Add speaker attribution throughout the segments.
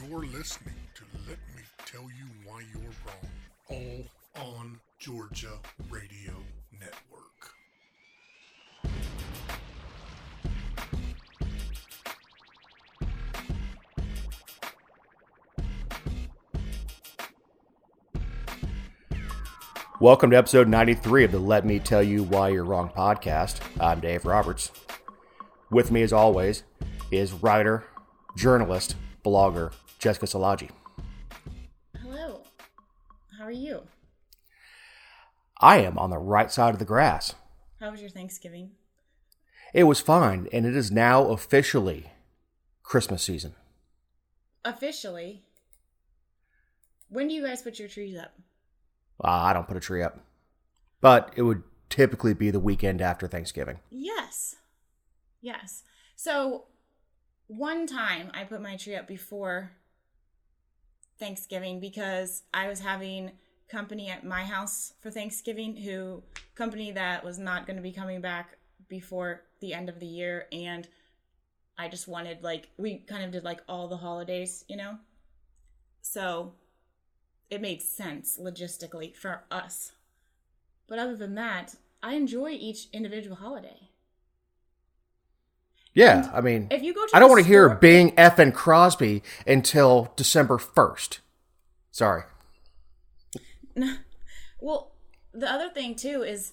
Speaker 1: You're listening to Let Me Tell You Why You're Wrong, all on Georgia Radio Network.
Speaker 2: Welcome to episode 93 of the Let Me Tell You Why You're Wrong podcast. I'm Dave Roberts. With me, as always, is writer, journalist, blogger, Jessica Szilagyi.
Speaker 3: Hello. How are you?
Speaker 2: I am on the right side of the grass.
Speaker 3: How was your Thanksgiving?
Speaker 2: It was fine, and it is now officially Christmas season.
Speaker 3: Officially? When do you guys put your trees up?
Speaker 2: I don't put a tree up, but it would typically be the weekend after Thanksgiving.
Speaker 3: Yes. So, one time I put my tree up before Thanksgiving because I was having company at my house for Thanksgiving, company that was not going to be coming back before the end of the year, and I just wanted, we kind of did, all the holidays, So, it made sense logistically for us. But other than that, I enjoy each individual holiday.
Speaker 2: Yeah,
Speaker 3: and if you go to
Speaker 2: I don't want to
Speaker 3: store,
Speaker 2: hear Bing effing Crosby until December 1st. Sorry.
Speaker 3: Well, the other thing too is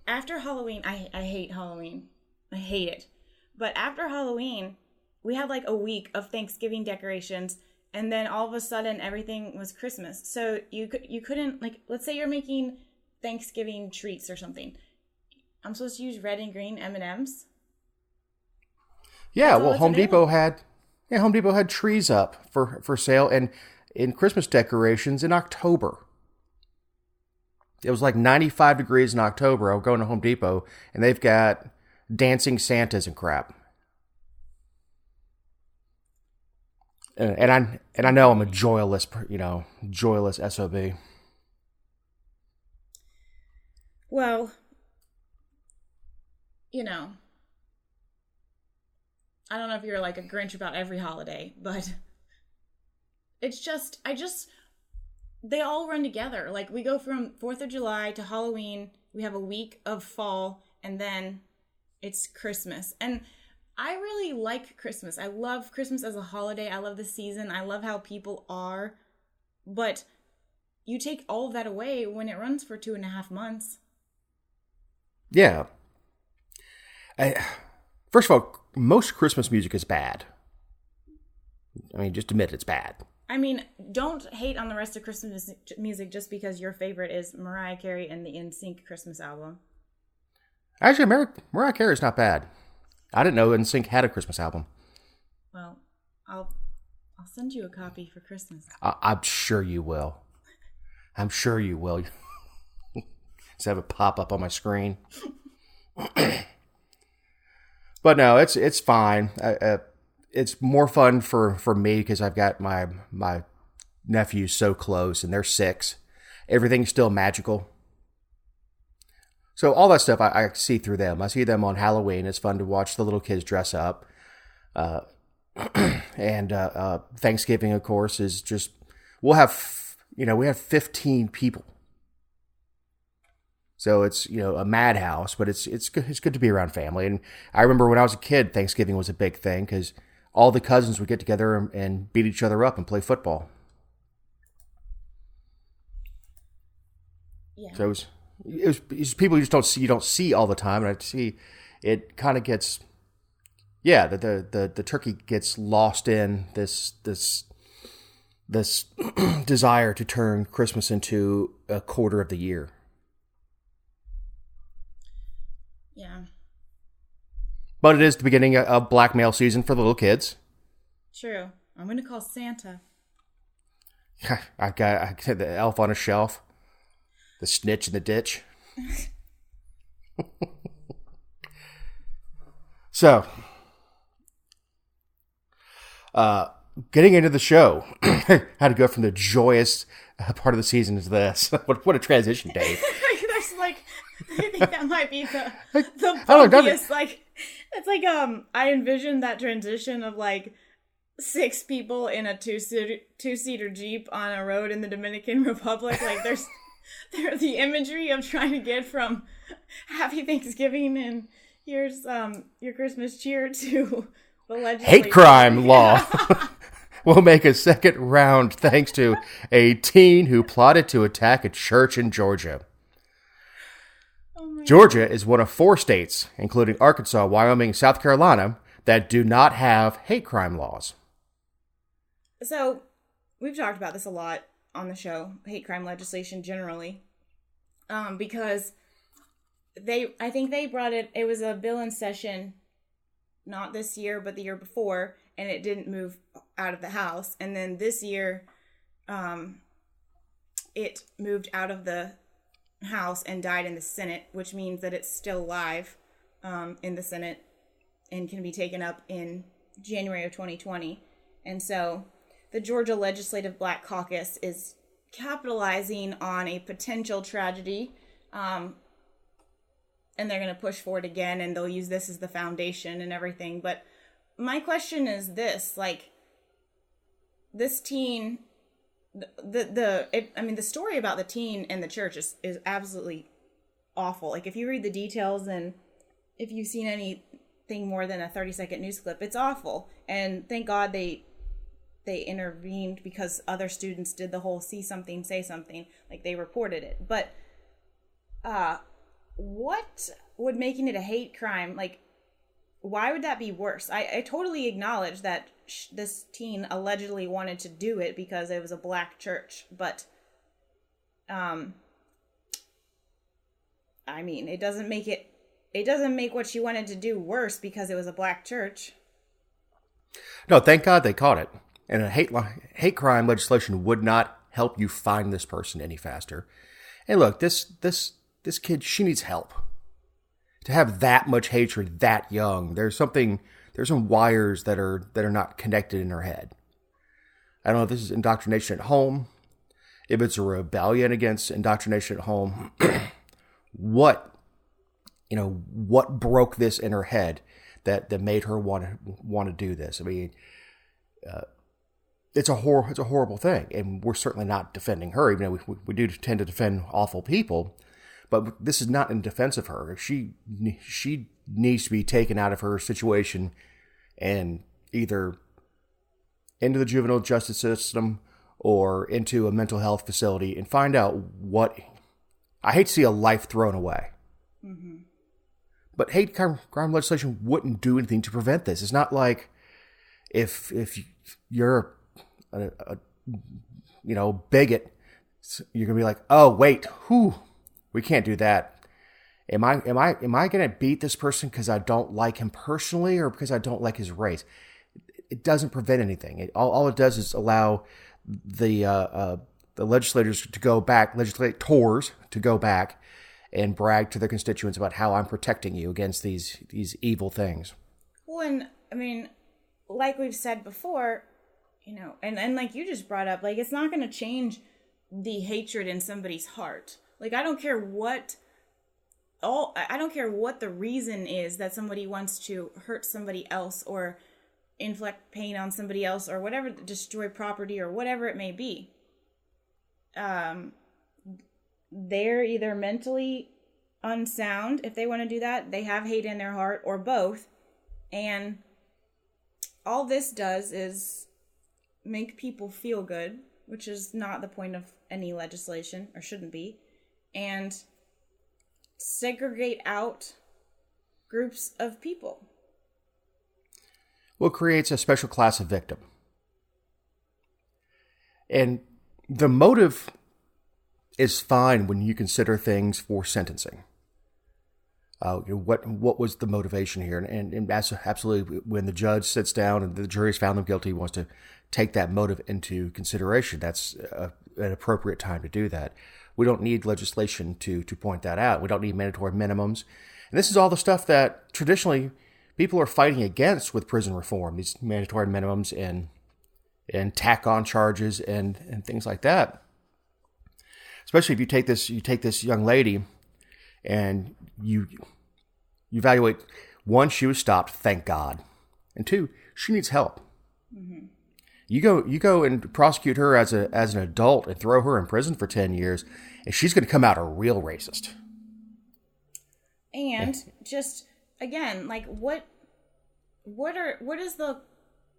Speaker 3: after Halloween, I hate Halloween. I hate it. But after Halloween, we had a week of Thanksgiving decorations, and then all of a sudden everything was Christmas. So you couldn't let's say you're making Thanksgiving treats or something. I'm supposed to use red and green M&Ms.
Speaker 2: Yeah, well, Home Depot had trees up for sale and in Christmas decorations in October. It was 95 degrees in October. I was going to Home Depot, and they've got dancing Santas and crap. And I know I'm a joyless SOB.
Speaker 3: Well, I don't know if you're a Grinch about every holiday, but they all run together. We go from 4th of July to Halloween, we have a week of fall, and then it's Christmas. And I really like Christmas. I love Christmas as a holiday. I love the season. I love how people are. But you take all of that away when it runs for 2.5 months.
Speaker 2: Yeah. First of all, most Christmas music is bad. Just admit it's bad.
Speaker 3: Don't hate on the rest of Christmas music just because your favorite is Mariah Carey and the NSYNC Christmas album.
Speaker 2: Actually, Mariah Carey is not bad. I didn't know NSYNC had a Christmas album.
Speaker 3: Well, I'll send you a copy for Christmas.
Speaker 2: I'm sure you will. I'm sure you will. Just have it pop up on my screen. But no, it's fine. It's more fun for me because I've got my nephews so close and they're 6. Everything's still magical. So all that stuff I see through them. I see them on Halloween. It's fun to watch the little kids dress up. And Thanksgiving, of course, is just we have 15 people. So it's a madhouse, but it's good to be around family. And I remember when I was a kid, Thanksgiving was a big thing because all the cousins would get together and beat each other up and play football.
Speaker 3: Yeah.
Speaker 2: So it was people you don't see all the time, and I see it kind of gets the turkey gets lost in this desire to turn Christmas into a quarter of the year.
Speaker 3: Yeah.
Speaker 2: But it is the beginning of blackmail season for the little kids.
Speaker 3: True. I'm going to call Santa.
Speaker 2: I got the elf on a shelf. The snitch in the ditch. So, getting into the show, how to go from the joyous part of the season to this. What a transition, Dave.
Speaker 3: I think that might be the bumpiest, it's I envision that transition of 6 people in a two-seater Jeep on a road in the Dominican Republic. Like, there's the imagery of trying to get from Happy Thanksgiving and here's your Christmas cheer to the legislature.
Speaker 2: Hate crime law will make a second round thanks to a teen who plotted to attack a church in Georgia. Georgia is one of 4 states, including Arkansas, Wyoming, and South Carolina, that do not have hate crime laws.
Speaker 3: So, we've talked about this a lot on the show, hate crime legislation generally, because I think they brought it was a bill in session, not this year, but the year before, and it didn't move out of the House. And then this year, it moved out of the House and died in the Senate, which means that it's still live in the Senate and can be taken up in January of 2020. And so the Georgia Legislative Black Caucus is capitalizing on a potential tragedy, and they're going to push for it again, and they'll use this as the foundation and everything. But my question is this, like, this teen, the story about the teen and the church is absolutely awful. Like, if you read the details and if you've seen anything more than a 30-second news clip, it's awful. And thank God they intervened, because other students did the whole see something, say something, like they reported it. But what would making it a hate crime, like, why would that be worse? I totally acknowledge that this teen allegedly wanted to do it because it was a black church, but I mean, it doesn't make what she wanted to do worse because it was a black church.
Speaker 2: No, thank God they caught it. And a hate crime legislation would not help you find this person any faster. And look, this kid, she needs help. To have that much hatred that young, there's some wires that are not connected in her head. I don't know if this is indoctrination at home, if it's a rebellion against indoctrination at home. What broke this in her head that made her want to do this? I mean, it's a horrible thing, and we're certainly not defending her, even though we do tend to defend awful people. But this is not in defense of her. She needs to be taken out of her situation and either into the juvenile justice system or into a mental health facility and find out what. I hate to see a life thrown away. Mm-hmm. But hate crime legislation wouldn't do anything to prevent this. It's not like if you're a bigot, you're gonna be like, oh wait, we can't do that. Am I gonna beat this person because I don't like him personally or because I don't like his race? It doesn't prevent anything. All it does is allow the legislators to go back and brag to their constituents about how I'm protecting you against these evil things.
Speaker 3: Well, and I mean, like we've said before, and like you just brought up, like, it's not going to change the hatred in somebody's heart. Like, I don't care what the reason is that somebody wants to hurt somebody else or inflict pain on somebody else or whatever, destroy property or whatever it may be. They're either mentally unsound if they want to do that, they have hate in their heart, or both. And all this does is make people feel good, which is not the point of any legislation, or shouldn't be, and segregate out groups of people.
Speaker 2: Well, it creates a special class of victim. And the motive is fine when you consider things for sentencing. What was the motivation here? And absolutely, when the judge sits down and the jury's found them guilty, wants to take that motive into consideration, that's an appropriate time to do that. We don't need legislation to point that out. We don't need mandatory minimums. And this is all the stuff that traditionally people are fighting against with prison reform, these mandatory minimums and tack-on charges and things like that. Especially if you take this young lady and you evaluate, one, she was stopped, thank God. And two, she needs help. Mm-hmm. You go and prosecute her as an adult and throw her in prison for 10 years, and she's going to come out a real racist.
Speaker 3: And just again, like what is the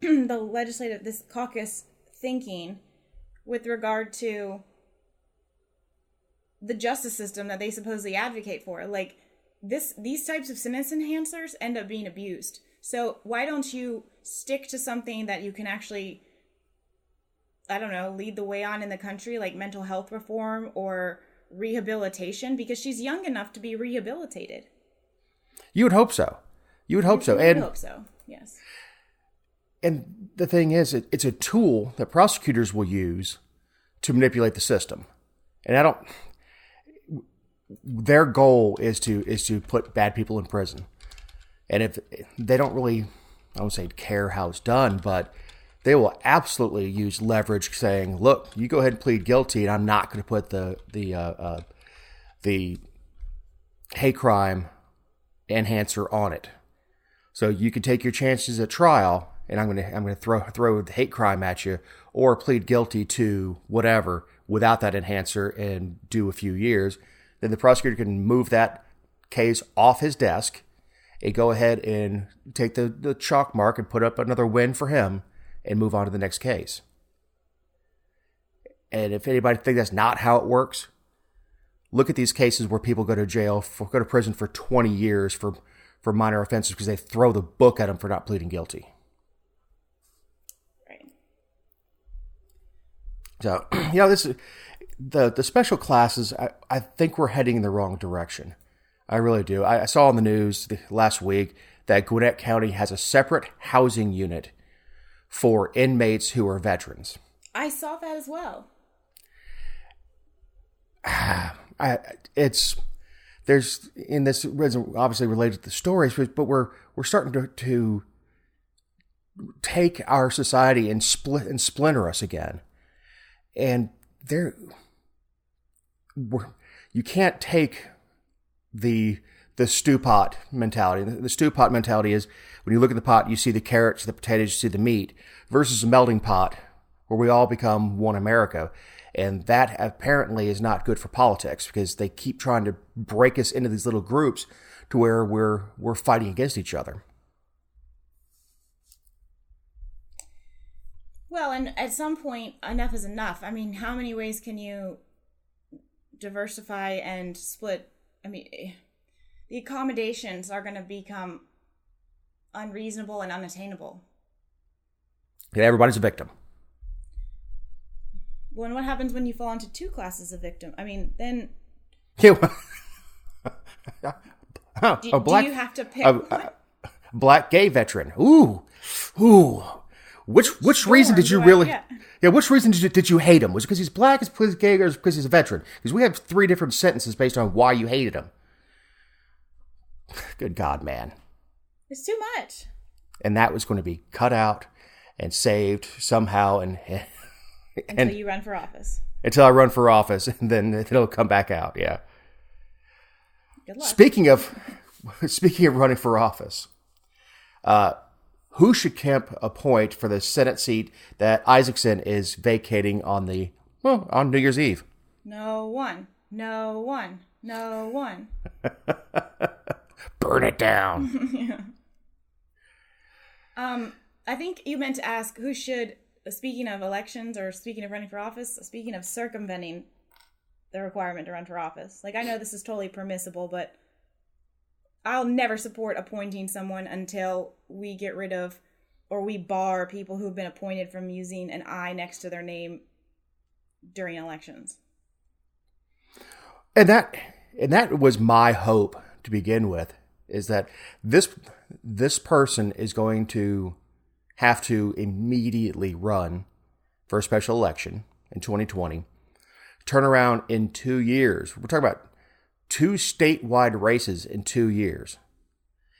Speaker 3: the legislative, this caucus thinking with regard to the justice system that they supposedly advocate for? Like these types of sentence enhancers end up being abused. So why don't you stick to something that you can actually, I don't know, lead the way on in the country, like mental health reform or rehabilitation, because she's young enough to be rehabilitated.
Speaker 2: You would hope so. You would hope so.
Speaker 3: I hope so. Yes.
Speaker 2: And the thing is, it's a tool that prosecutors will use to manipulate the system. And their goal is to put bad people in prison. And if they don't really, I won't say care how it's done, but they will absolutely use leverage, saying, "Look, you go ahead and plead guilty, and I'm not going to put the hate crime enhancer on it. So you can take your chances at trial, and I'm going to throw the hate crime at you, or plead guilty to whatever without that enhancer and do a few years. Then the prosecutor can move that case off his desk and go ahead and take the chalk mark and put up another win for him and move on to the next case." And if anybody thinks that's not how it works, look at these cases where people go to prison for 20 years for minor offenses because they throw the book at them for not pleading guilty.
Speaker 3: Right.
Speaker 2: So, this the special classes, I think we're heading in the wrong direction. I really do. I saw on the news last week that Gwinnett County has a separate housing unit for inmates who are veterans.
Speaker 3: I saw that as well.
Speaker 2: There's in this obviously related to the stories, but we're starting to take our society and splinter us again, and you can't take the stew pot mentality. The stew pot mentality is when you look at the pot, you see the carrots, the potatoes, you see the meat, versus a melting pot where we all become one America. And that apparently is not good for politics because they keep trying to break us into these little groups to where we're fighting against each other.
Speaker 3: Well, and at some point, enough is enough. I mean, how many ways can you diversify and split? I mean, the accommodations are going to become unreasonable and unattainable.
Speaker 2: Yeah, everybody's a victim.
Speaker 3: Well, and what happens when you fall into two classes of victim? I mean, then...
Speaker 2: do
Speaker 3: you have to pick one?
Speaker 2: Black gay veteran. Ooh. Which reason did you really... Yeah, which reason did you hate him? Was it because he's black, is because he's gay, or is it because he's a veteran? Because we have 3 different sentences based on why you hated him. Good God, man.
Speaker 3: It's too much.
Speaker 2: And that was going to be cut out and saved somehow
Speaker 3: Until you run for office.
Speaker 2: Until I run for office, and then it'll come back out, yeah.
Speaker 3: Good luck.
Speaker 2: Speaking of running for office, who should Kemp appoint for the Senate seat that Isaacson is vacating on New Year's Eve?
Speaker 3: No one.
Speaker 2: Burn it down.
Speaker 3: Yeah. I think you meant to ask who should, speaking of elections or speaking of running for office, speaking of circumventing the requirement to run for office. Like, I know this is totally permissible, but I'll never support appointing someone until we get rid of or we bar people who've been appointed from using an I next to their name during elections.
Speaker 2: And that was my hope to begin with, is that this person is going to have to immediately run for a special election in 2020, turn around in 2 years. We're talking about 2 statewide races in 2 years.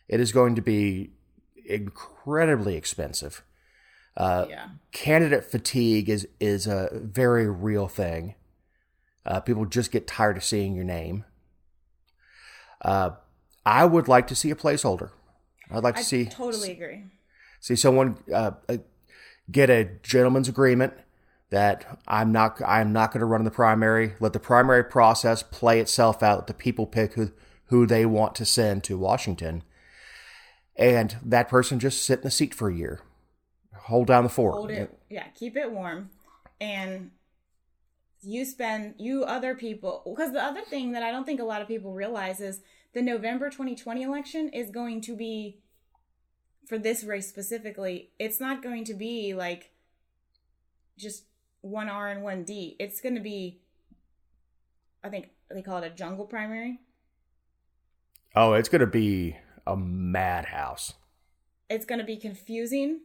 Speaker 2: It is going to be incredibly expensive. Candidate fatigue is a very real thing. People just get tired of seeing your name. I would like to see a placeholder. I'd like to see...
Speaker 3: totally agree.
Speaker 2: See someone get a gentleman's agreement that I'm not going to run in the primary. Let the primary process play itself out. Let the people pick who they want to send to Washington. And that person just sit in the seat for a year. Hold down the fort.
Speaker 3: Hold it. Yeah, keep it warm. And you other people, because the other thing that I don't think a lot of people realize is the November 2020 election is going to be, for this race specifically, it's not going to be like just 1R and 1D. It's going to be, I think they call it a jungle primary.
Speaker 2: Oh, it's going to be a madhouse.
Speaker 3: It's going to be confusing.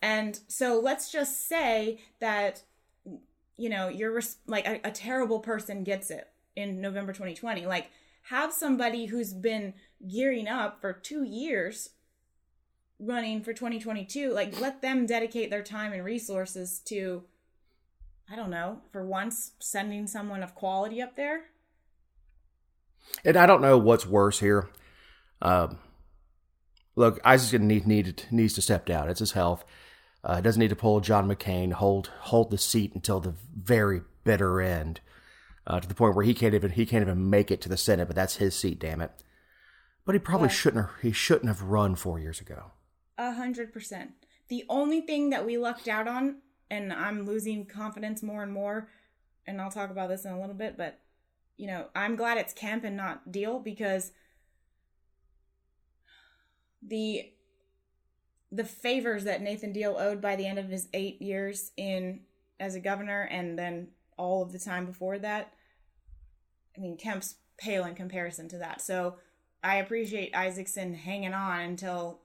Speaker 3: And so let's just say that, you're like a terrible person gets it in November 2020. Like, have somebody who's been gearing up for 2 years running for 2022, like, let them dedicate their time and resources to, I don't know, for once, sending someone of quality up there.
Speaker 2: And I don't know what's worse here. Look, Isaacson needs to step down. It's his health. Doesn't need to pull John McCain, hold the seat until the very bitter end, to the point where he can't even make it to the Senate. But that's his seat, damn it. But he probably shouldn't have run 4 years ago.
Speaker 3: 100%. The only thing that we lucked out on, and I'm losing confidence more and more, and I'll talk about this in a little bit, but I'm glad it's Kemp and not Deal, because the favors that Nathan Deal owed by the end of his 8 years as a governor, and then all of the time before that, I mean, Kemp's pale in comparison to that. So I appreciate Isaacson hanging on until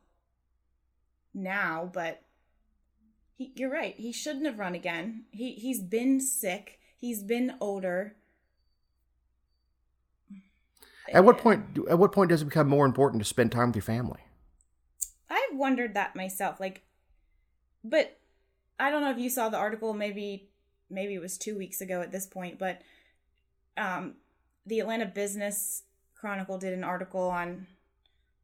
Speaker 3: now, but you're right. He shouldn't have run again. He's been sick. He's been older.
Speaker 2: At what point does it become more important to spend time with your family?
Speaker 3: I've wondered that myself. But I don't know if you saw the article. Maybe it was 2 weeks ago at this point. But the Atlanta Business Chronicle did an article on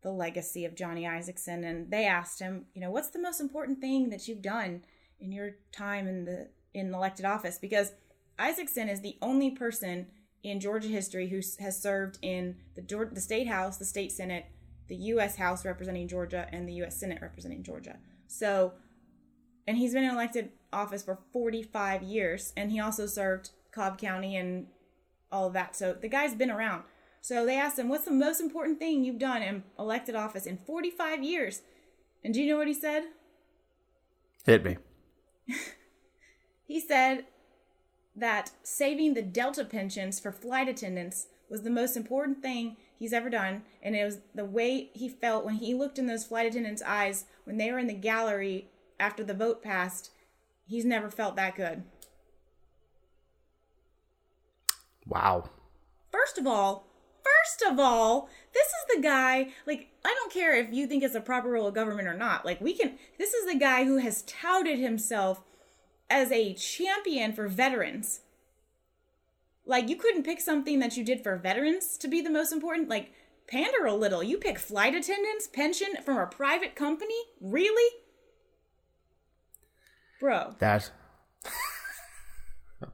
Speaker 3: the legacy of Johnny Isaacson, and they asked him, what's the most important thing that you've done in your time in elected office? Because Isaacson is the only person in Georgia history who has served in the state house, the state senate, the U.S. House representing Georgia, and the U.S. Senate representing Georgia. So, and he's been in elected office for 45 years, and he also served Cobb County and all of that. So the guy's been around. So they asked him, what's the most important thing you've done in elected office in 45 years? And do you know what he said?
Speaker 2: Hit me.
Speaker 3: He said that saving the Delta pensions for flight attendants was the most important thing he's ever done. And it was the way he felt when he looked in those flight attendants' eyes when they were in the gallery after the vote passed. He's never felt that good.
Speaker 2: Wow.
Speaker 3: First of all, this is the guy, I don't care if you think it's a proper rule of government or not. This is the guy who has touted himself as a champion for veterans. You couldn't pick something that you did for veterans to be the most important? Pander a little. You pick flight attendants, pension from a private company? Really? Bro.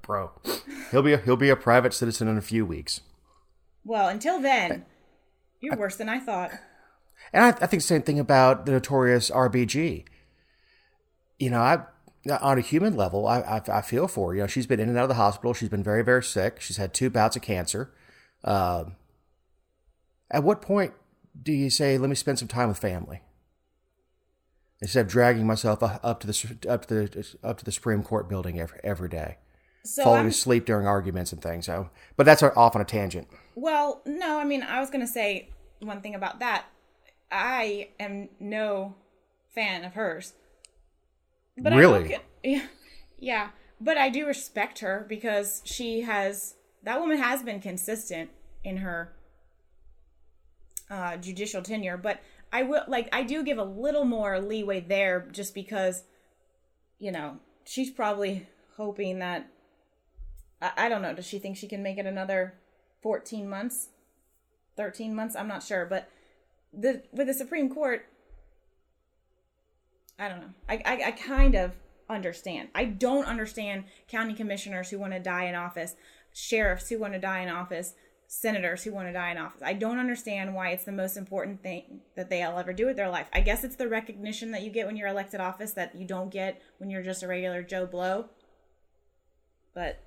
Speaker 2: Bro. He'll be a private citizen in a few weeks.
Speaker 3: Well, until then, you're worse than I thought.
Speaker 2: And I think the same thing about the notorious RBG. On a human level, I feel for her. She's been in and out of the hospital. She's been very, very sick. She's had 2 bouts of cancer. At what point do you say, let me spend some time with family? Instead of dragging myself up to the Supreme Court building every day. Falling asleep during arguments and things. But that's off on a tangent.
Speaker 3: Well, no, I was going to say one thing about that. I am no fan of hers. But
Speaker 2: really?
Speaker 3: Yeah. But I do respect her because that woman has been consistent in her judicial tenure. But I do give a little more leeway there just because, she's probably hoping that, I don't know, does she think she can make it another 14 months? 13 months? I'm not sure. But with the Supreme Court, I don't know. I kind of understand. I don't understand county commissioners who want to die in office, sheriffs who want to die in office, senators who want to die in office. I don't understand why it's the most important thing that they'll ever do with their life. I guess it's the recognition that you get when you're elected office that you don't get when you're just a regular Joe Blow. But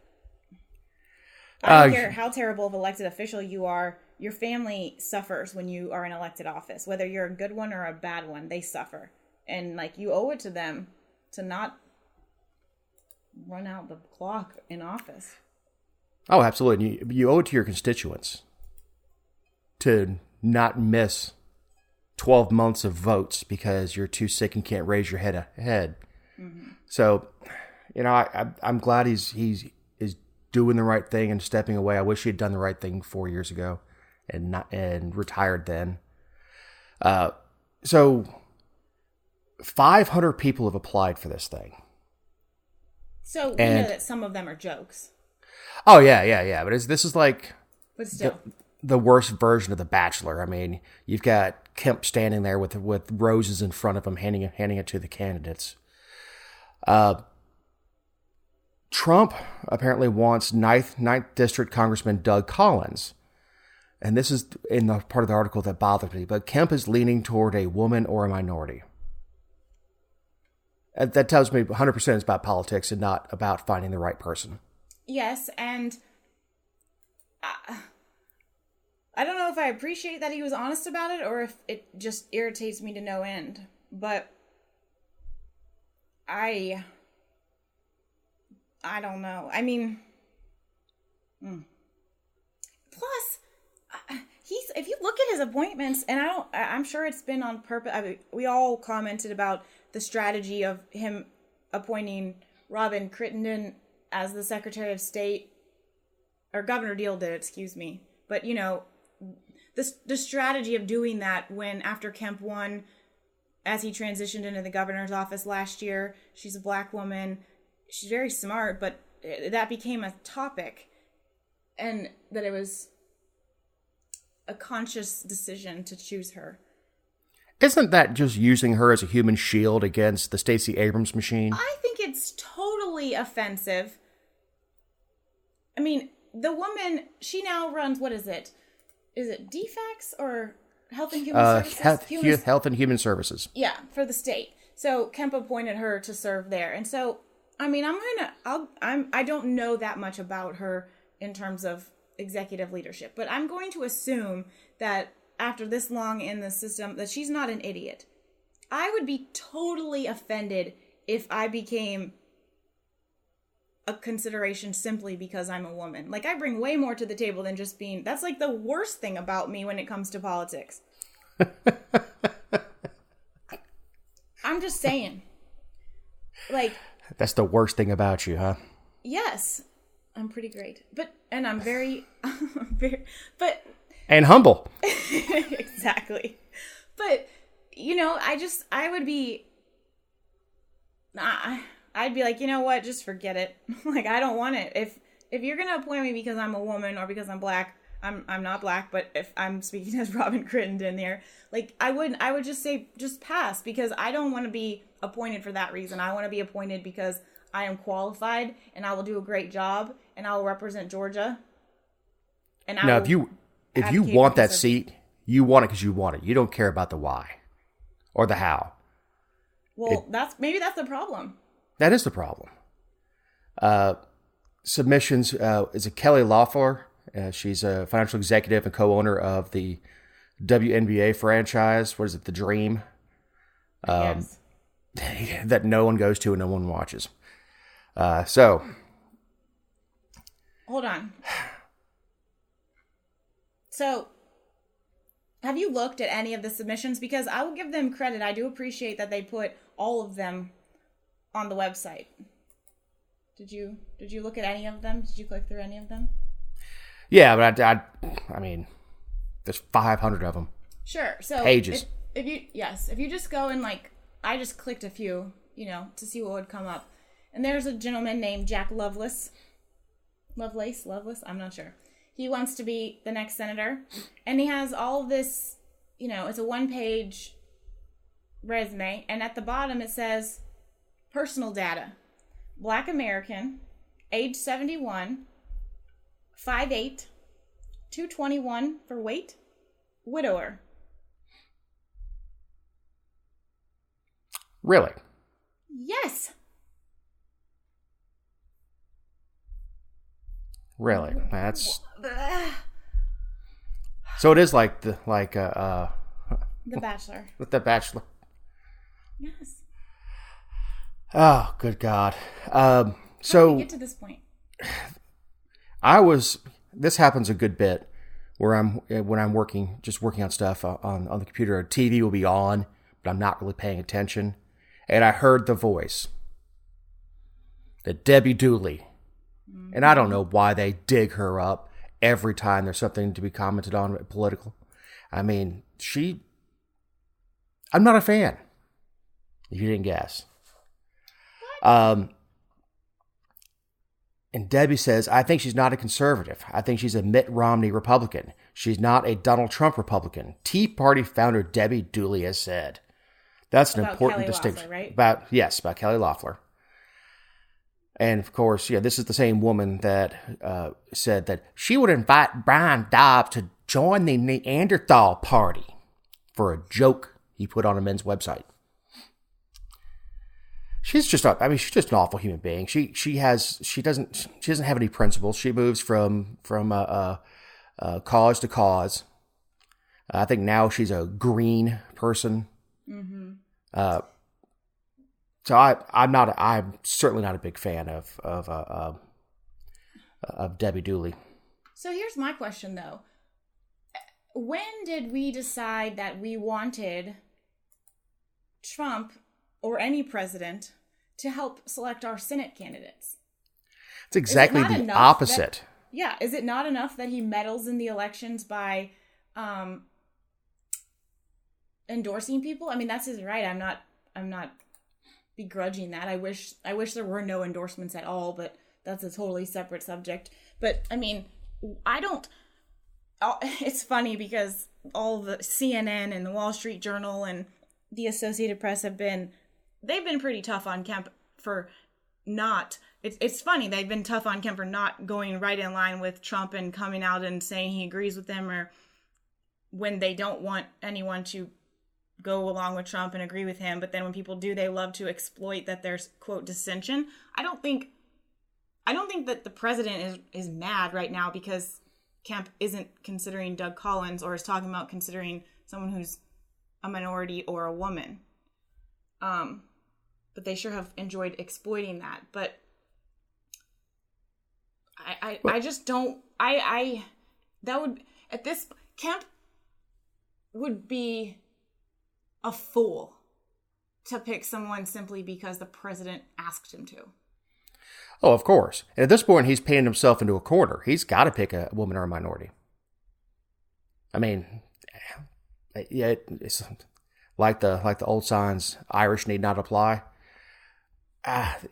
Speaker 3: I don't care how terrible of elected official you are. Your family suffers when you are in elected office. Whether you're a good one or a bad one, they suffer. And, like, you owe it to them to not run out the clock in office.
Speaker 2: Oh, absolutely. You owe it to your constituents to not miss 12 months of votes because you're too sick and can't raise your head ahead. Mm-hmm. So, I'm glad he's doing the right thing and stepping away. I wish he had done the right thing 4 years ago and retired then. So 500 people have applied for this thing.
Speaker 3: So we know that some of them are jokes.
Speaker 2: Oh yeah. But this is like
Speaker 3: still
Speaker 2: the worst version of The Bachelor. I mean, you've got Kemp standing there with roses in front of him, handing it to the candidates. Trump apparently wants 9th District Congressman Doug Collins. And this is in the part of the article that bothered me. But Kemp is leaning toward a woman or a minority. That tells me 100% it's about politics and not about finding the right person.
Speaker 3: Yes, and I don't know if I appreciate that he was honest about it or if it just irritates me to no end. But I don't know. I mean, plus, if you look at his appointments, and I'm sure it's been on purpose. I mean, we all commented about the strategy of him appointing Robin Crittenden as the Secretary of State, or Governor Deal did, excuse me. But, the strategy of doing that when after Kemp won, as he transitioned into the governor's office last year, she's a black woman. She's very smart, but that became a topic, and that it was a conscious decision to choose her.
Speaker 2: Isn't that just using her as a human shield against the Stacey Abrams machine?
Speaker 3: I think it's totally offensive. I mean, the woman, she now runs, what is it? Is it DFACS or Health and Human Services?
Speaker 2: Health and Human Services.
Speaker 3: Yeah, for the state. So Kemp appointed her to serve there. And so, I mean, I don't know that much about her in terms of executive leadership, but I'm going to assume that after this long in the system, that she's not an idiot. I would be totally offended if I became a consideration simply because I'm a woman. Like, I bring way more to the table than just being... That's like the worst thing about me when it comes to politics. I'm just saying. Like...
Speaker 2: That's the worst thing about you, huh?
Speaker 3: Yes. I'm pretty great. And I'm very...
Speaker 2: And humble.
Speaker 3: Exactly. But, I would be... I'd be like, you know what? Just forget it. Like, I don't want it. If you're going to appoint me because I'm a woman or because I'm black, I'm not black, but if I'm speaking as Robin Crittenden there, like, I would just say, just pass, because I don't want to be appointed for that reason. I want to be appointed because I am qualified and I will do a great job and I will represent Georgia. And
Speaker 2: now, if you want that seat, you want it because you want it. You don't care about the why or the how.
Speaker 3: Well, that's the problem.
Speaker 2: That is the problem. Submissions is a Kelly Loeffler. She's a financial executive and co-owner of the WNBA franchise. What is it? The Dream.
Speaker 3: Yes.
Speaker 2: That no one goes to and no one watches. So.
Speaker 3: Hold on. So, have you looked at any of the submissions? Because I will give them credit. I do appreciate that they put all of them on the website. Did you look at any of them? Did you click through any of them?
Speaker 2: Yeah, but I mean, there's 500 of them.
Speaker 3: Sure. So
Speaker 2: pages.
Speaker 3: If you just go and I just clicked a few, to see what would come up. And there's a gentleman named Jack Lovelace, I'm not sure. He wants to be the next senator, and he has all of this, it's a 1-page resume, and at the bottom it says Personal data. Black American, age 71, 5'8", 221 for weight, widower.
Speaker 2: Really?
Speaker 3: Yes.
Speaker 2: Really? That's... So it is like The
Speaker 3: Bachelor.
Speaker 2: With The Bachelor.
Speaker 3: Yes.
Speaker 2: Oh, good God.
Speaker 3: How did we get to this point?
Speaker 2: This happens a good bit where when I'm working on stuff on the computer, TV will be on, but I'm not really paying attention. And I heard the voice. The Debbie Dooley. And I don't know why they dig her up every time there's something to be commented on political. I mean, I'm not a fan, if you didn't guess. And Debbie says, I think she's not a conservative. I think she's a Mitt Romney Republican. She's not a Donald Trump Republican. Tea Party founder Debbie Dooley has said. That's an important
Speaker 3: Kelly
Speaker 2: distinction.
Speaker 3: Loeffler, right?
Speaker 2: About Kelly Loeffler. And of course, this is the same woman that said that she would invite Brian Dobbs to join the Neanderthal Party for a joke he put on a men's website. She's just an awful human being. She doesn't have any principles. She moves from cause to cause. I think now she's a green person. Mm-hmm. So I'm certainly not a big fan of Debbie Dooley.
Speaker 3: So here's my question though. When did we decide that we wanted Trump or any president to help select our Senate candidates?
Speaker 2: It's exactly the opposite.
Speaker 3: Is it not enough that he meddles in the elections by endorsing people? I mean, that's his right. I'm not begrudging that. I wish there were no endorsements at all, but that's a totally separate subject. But I mean, it's funny because all the CNN and the Wall Street Journal and the Associated Press they've been pretty tough on Kemp for not, it's funny, they've been tough on Kemp for not going right in line with Trump and coming out and saying he agrees with them, or when they don't want anyone to go along with Trump and agree with him, but then when people do, they love to exploit that there's, quote, dissension. I don't think that the president is mad right now because Kemp isn't considering Doug Collins or is talking about considering someone who's a minority or a woman. But they sure have enjoyed exploiting that. But I just don't, that would, at this, Kemp would be a fool to pick someone simply because the president asked him to.
Speaker 2: Oh, of course. And at this point, he's painted himself into a corner. He's got to pick a woman or a minority. I mean, it's like the old signs, Irish need not apply.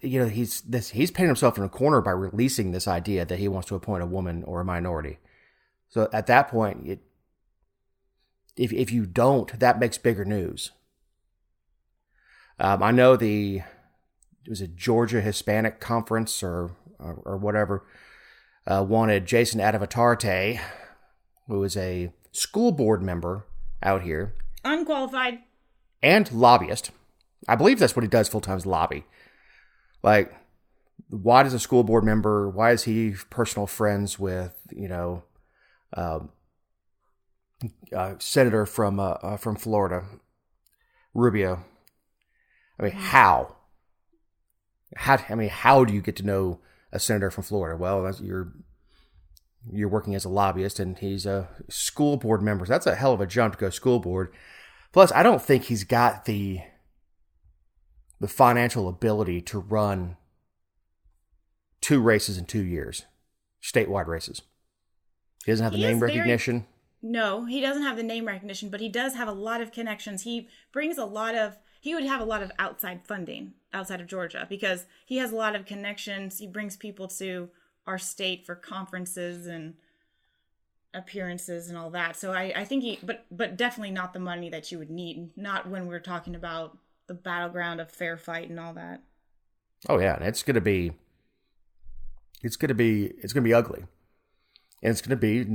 Speaker 2: He's painted himself in a corner by releasing this idea that he wants to appoint a woman or a minority. So at that point, if you don't, that makes bigger news. I know it was a Georgia Hispanic Conference or whatever, wanted Jason Adavatarte, who is a school board member out here.
Speaker 3: Unqualified.
Speaker 2: And lobbyist. I believe that's what he does full-time, is lobby. Like, why does a school board member, why is he personal friends with, senator from Florida, Rubio? I mean, how? How do you get to know a senator from Florida? Well, you're working as a lobbyist, and he's a school board member. So that's a hell of a jump to go school board. Plus, I don't think he's got the financial ability to run 2 races in 2 years, statewide races. He doesn't have the name recognition.
Speaker 3: No, he doesn't have the name recognition, but he does have a lot of connections. He would have a lot of outside funding outside of Georgia because he has a lot of connections. He brings people to our state for conferences and appearances and all that. So I think but definitely not the money that you would need. Not when we're talking about the battleground of fair fight and all that.
Speaker 2: Oh yeah, and it's gonna be ugly. And it's going to be,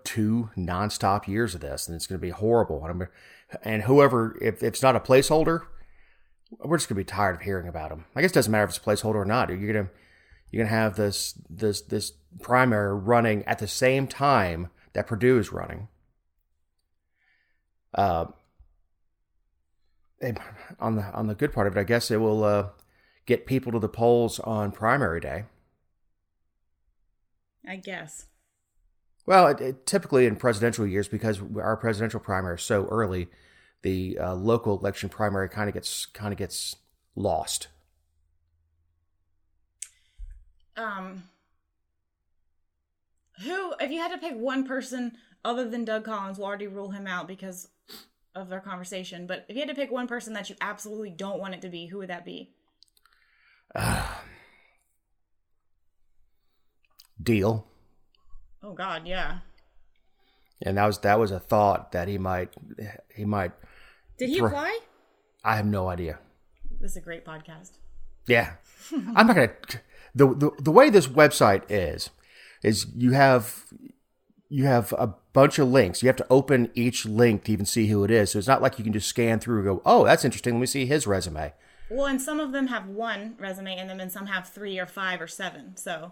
Speaker 2: 2 nonstop years of this, and it's going to be horrible. And whoever, if it's not a placeholder, we're just going to be tired of hearing about them. I guess it doesn't matter if it's a placeholder or not. You're gonna have this primary running at the same time that Purdue is running. And on the good part of it, I guess it will get people to the polls on primary day.
Speaker 3: I guess.
Speaker 2: Well, typically in presidential years, because our presidential primary is so early, the local election primary kind of gets lost.
Speaker 3: Who, if you had to pick one person other than Doug Collins, we'll already rule him out because of our conversation, but if you had to pick one person that you absolutely don't want it to be, who would that be?
Speaker 2: Deal.
Speaker 3: Oh God, yeah.
Speaker 2: And that was a thought that he might.
Speaker 3: Did he apply?
Speaker 2: I have no idea.
Speaker 3: This is a great podcast.
Speaker 2: Yeah, I'm not gonna. The way this website is you have a bunch of links. You have to open each link to even see who it is. So it's not like you can just scan through and go, oh, that's interesting. Let me see his resume.
Speaker 3: Well, and some of them have one resume in them, and some have 3 or 5 or 7. So.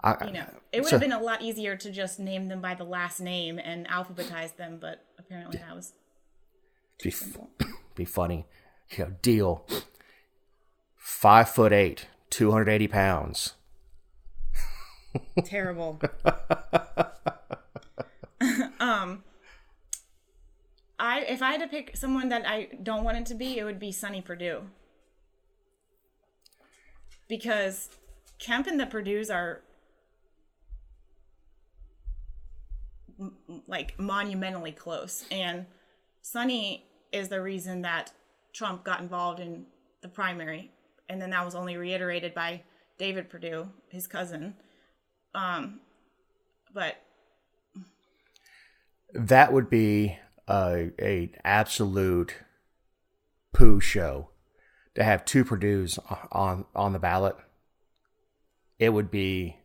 Speaker 3: It would have been a lot easier to just name them by the last name and alphabetize them, but apparently that was too simple.
Speaker 2: Be funny. Deal. 5'8", 280 pounds.
Speaker 3: Terrible. If I had to pick someone that I don't want it to be, it would be Sonny Perdue. Because Kemp and the Perdues are like monumentally close, and Sonny is the reason that Trump got involved in the primary, and then that was only reiterated by David Perdue, his cousin. But
Speaker 2: that would be a absolute poo show to have 2 Perdues on the ballot. It would be.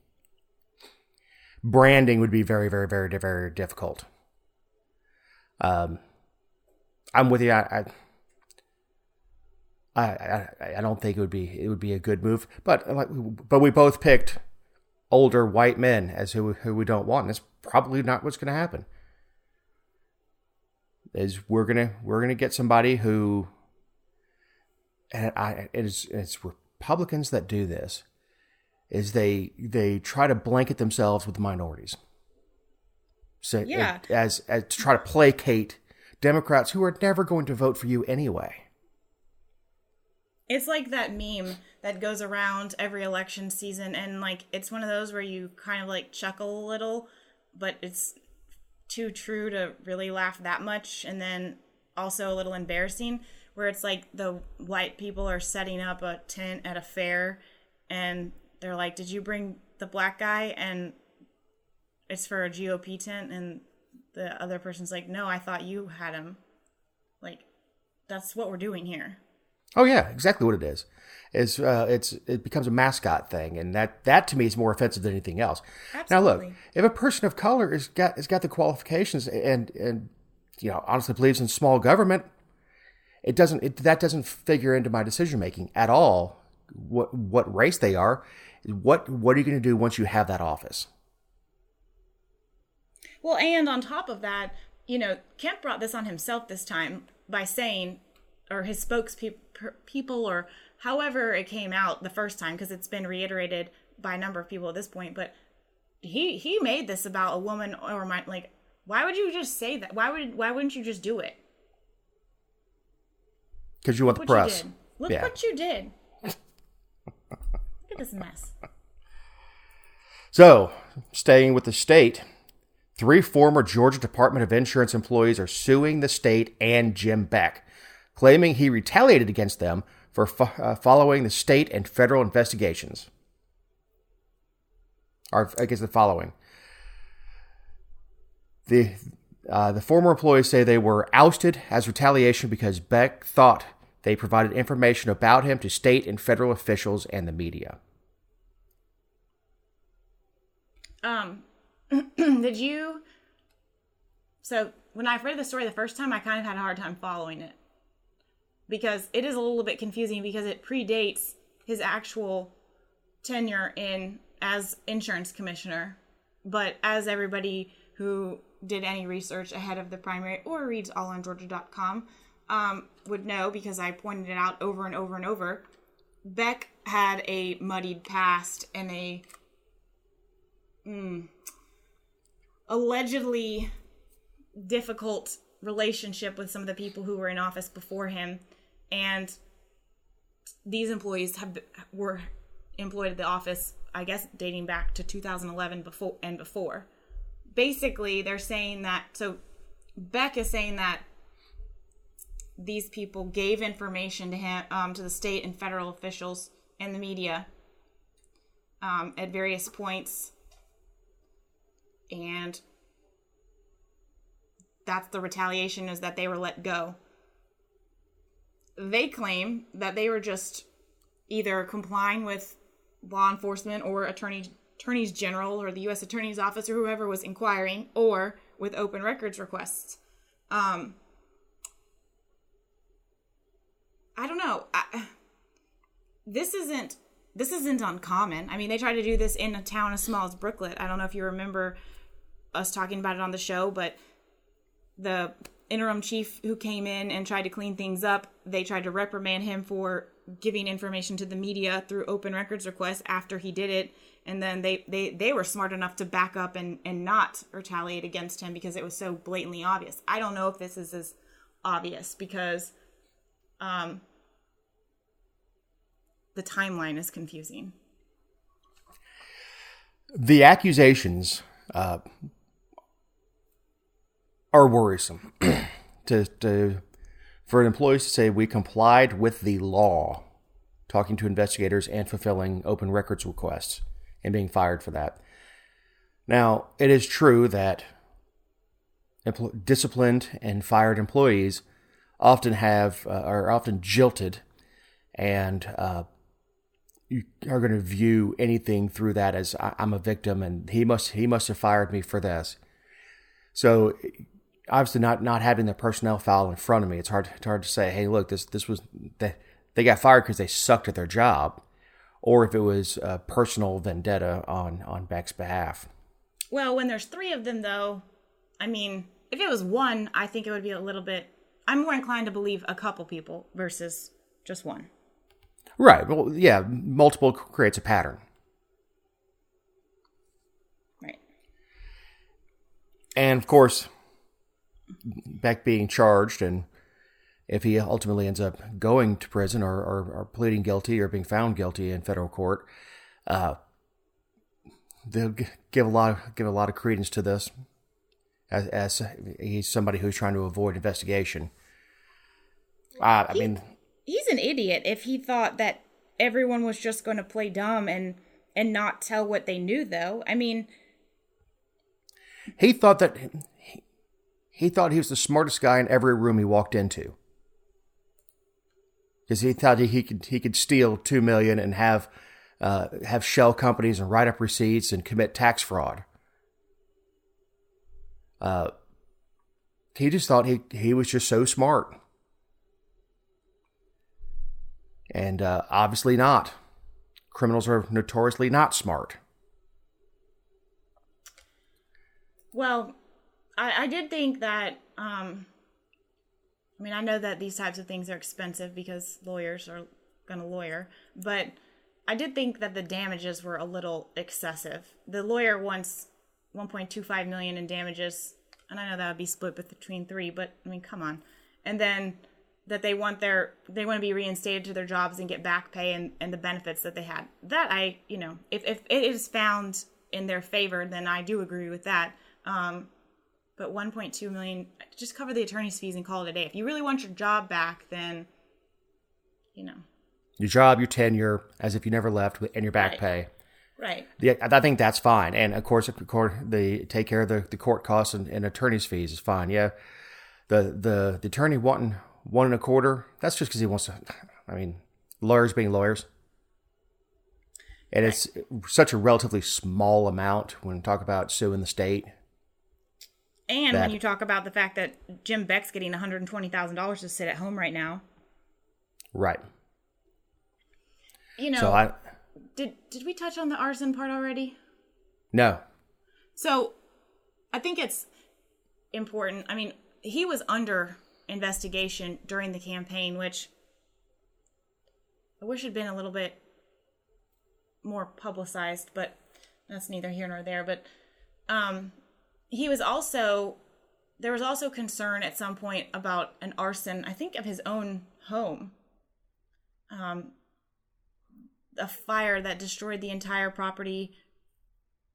Speaker 2: Branding would be very, very, very, very difficult. I'm with you. I don't think it would be a good move. But we both picked older white men as who we don't want. And it's probably not what's going to happen. Is we're gonna get somebody who, and it's Republicans that do this. Is they try to blanket themselves with minorities. So
Speaker 3: yeah.
Speaker 2: As to try to placate Democrats who are never going to vote for you anyway.
Speaker 3: It's like that meme that goes around every election season, and like it's one of those where you kind of like chuckle a little, but it's too true to really laugh that much, and then also a little embarrassing, where it's like the white people are setting up a tent at a fair, and they're like, did you bring the black guy? And it's for a GOP tent. And the other person's like, no, I thought you had him. Like, that's what we're doing here.
Speaker 2: Oh, yeah, exactly what it is. It becomes a mascot thing. And that to me is more offensive than anything else.
Speaker 3: Absolutely.
Speaker 2: Now, look, if a person of color has got the qualifications and honestly believes in small government, that doesn't figure into my decision making at all. What race they are. What are you going to do once you have that office?
Speaker 3: Well, and on top of that, Kemp brought this on himself this time by saying, or his spokespeople, or however it came out the first time, because it's been reiterated by a number of people at this point, but he made this about a woman or why would you just say that? Why wouldn't you just do it?
Speaker 2: Because you want the press.
Speaker 3: Look what you did. Look at this mess.
Speaker 2: So, staying with the state, 3 former Georgia Department of Insurance employees are suing the state and Jim Beck, claiming he retaliated against them for following the state and federal investigations. Or, I guess the following. The former employees say they were ousted as retaliation because Beck thought They provided information about him to state and federal officials and the media.
Speaker 3: Did you... So, when I read the story the first time, I kind of had a hard time following it. Because it is a little bit confusing because it predates his actual tenure as insurance commissioner. But as everybody who did any research ahead of the primary or reads allongeorgia.com would know, because I pointed it out over and over and over, Beck had a muddied past and a allegedly difficult relationship with some of the people who were in office before him, and these employees were employed at the office, I guess, dating back to 2011 before. Basically, they're saying that, so Beck is saying that these people gave information to him, to the state and federal officials and the media at various points, and that's the retaliation, is that they were let go. They claim that they were just either complying with law enforcement or attorneys general or the U.S. Attorney's Office or whoever was inquiring, or with open records requests. I don't know. This isn't uncommon. I mean, they try to do this in a town as small as Brooklet. I don't know if you remember us talking about it on the show, but the interim chief who came in and tried to clean things up, they tried to reprimand him for giving information to the media through open records requests after he did it. And then they were smart enough to back up and not retaliate against him because it was so blatantly obvious. I don't know if this is as obvious because the timeline is confusing.
Speaker 2: The accusations are worrisome. For employees to say we complied with the law, talking to investigators and fulfilling open records requests, and being fired for that. Now, it is true that disciplined and fired employees often are often jilted, and you are going to view anything through that as I'm a victim, and he must have fired me for this. So obviously, not having the personnel file in front of me, it's hard to say, hey, look, this was they got fired because they sucked at their job, or if it was a personal vendetta on Beck's behalf.
Speaker 3: Well, when there's three of them, though, I mean, if it was one, I think it would be a little bit. I'm more inclined to believe a couple people versus just one.
Speaker 2: Right. Well, yeah, multiple creates a pattern.
Speaker 3: Right.
Speaker 2: And of course, Beck being charged, and if he ultimately ends up going to prison or pleading guilty or being found guilty in federal court, they'll give a lot of credence to this, as he's somebody who's trying to avoid investigation. I mean,
Speaker 3: he's an idiot if he thought that everyone was just going to play dumb and not tell what they knew, though. I mean,
Speaker 2: he thought he was the smartest guy in every room he walked into, because he thought he could steal $2 million and have shell companies and write up receipts and commit tax fraud. He just thought he was just so smart. And obviously not. Criminals are notoriously not smart.
Speaker 3: Well, I did think that, I mean, I know that these types of things are expensive because lawyers are going to lawyer, but I did think that the damages were a little excessive. The lawyer wants $1.25 million in damages, and I know that would be split between three, but I mean, come on. And then that they want to be reinstated to their jobs and get back pay and the benefits that they had. That if it is found in their favor, then I do agree with that. But $1.2 million, just cover the attorney's fees and call it a day. If you really want your job back, then,
Speaker 2: your job, your tenure, as if you never left, and your back pay.
Speaker 3: Right.
Speaker 2: Yeah, I think that's fine. And of course, they take care of the court costs and attorney's fees is fine. Yeah, the attorney wanting 1.25. That's just because he wants to. I mean, lawyers being lawyers, and it's such a relatively small amount when we talk about suing the state.
Speaker 3: And when you talk about the fact that Jim Beck's getting $120,000 to sit at home right now,
Speaker 2: right?
Speaker 3: You know,
Speaker 2: so
Speaker 3: did we touch on the arson part already?
Speaker 2: No.
Speaker 3: So I think it's important. I mean, he was under investigation during the campaign, which I wish had been a little bit more publicized, but that's neither here nor there. But there was also concern at some point about an arson, I think, of his own home. A fire that destroyed the entire property,